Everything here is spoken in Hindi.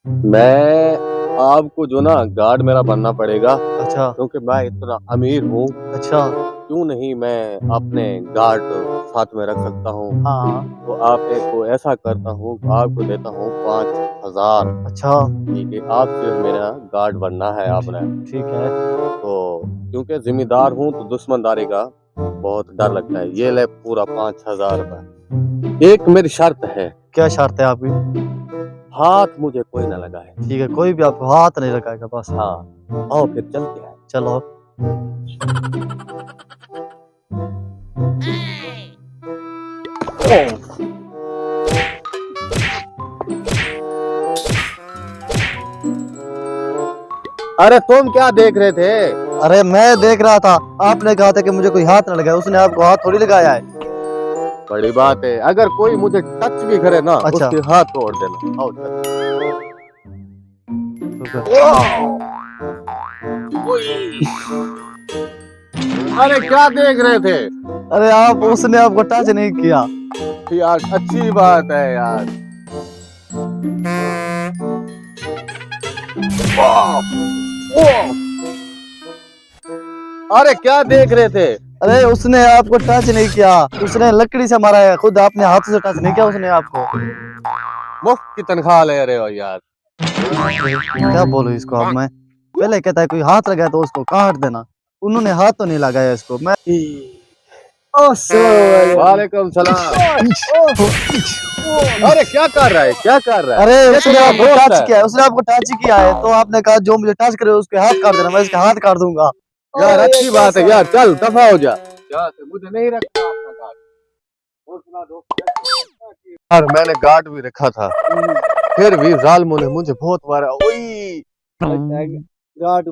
मैं आपको जो ना गार्ड मेरा बनना पड़ेगा, अच्छा क्योंकि मैं इतना अमीर हूँ। अच्छा। क्यों नहीं मैं अपने गार्ड साथ में रख सकता हूँ। हाँ तो आप एक को ऐसा करता हूँ, आपको देता हूँ 5,000। अच्छा। ठीक है, आपसे मेरा गार्ड बनना है आपने। ठीक है। तो क्योंकि जिम्मेदार हूँ तो दुश्मनदारी का बहुत डर लगता है। ये ले पूरा 5,000 रुपए। एक मेरी शर्त है, क्या शर्त है आपकी? हाथ मुझे कोई ना लगाए। ठीक है, कोई भी आपको हाथ नहीं लगाएगा बस। हाँ, आओ फिर चलते हैं। चलो। अरे तुम क्या देख रहे थे? अरे मैं देख रहा था, आपने कहा था कि मुझे कोई हाथ न लगाए, उसने आपको हाथ थोड़ी लगाया है। बड़ी बात है, अगर कोई मुझे टच भी करे ना, अच्छा। उसके हाथ तोड़ देना। आओ चल। अरे क्या देख रहे थे? अरे आप, उसने आपको टच नहीं किया। यार अच्छी बात है यार। अरे क्या देख रहे थे? अरे उसने आपको टच नहीं किया, उसने लकड़ी से मारा है, खुद अपने हाथों से टच नहीं किया उसने आपको। मुफ्त की तनख्वाह ले रहे हो यार। क्या बोलूं इसको अब मैं? पहले कहता है कोई हाथ लगाया तो उसको काट देना, उन्होंने हाथ तो नहीं लगाया इसको। मैं वालेकुम सलाम। अरे क्या कर रहा है, क्या कर रहा है? अरे ये तो उसने मेरा आपको दोस्त टच है। किया है, उसने आपको टच ही किया है, तो आपने कहा जो मुझे टच करे उसके हाथ काट देना, मैं इसके हाथ काट दूंगा। यार अच्छी बात है यार, चल दफा हो जा। यहाँ से मुझे नहीं रखना अपना गार्ड। दूसरा दोस्त यार, मैंने गार्ड भी रखा था, फिर भी जालिमों ने मुझे बहुत मारा। ओई गार्ड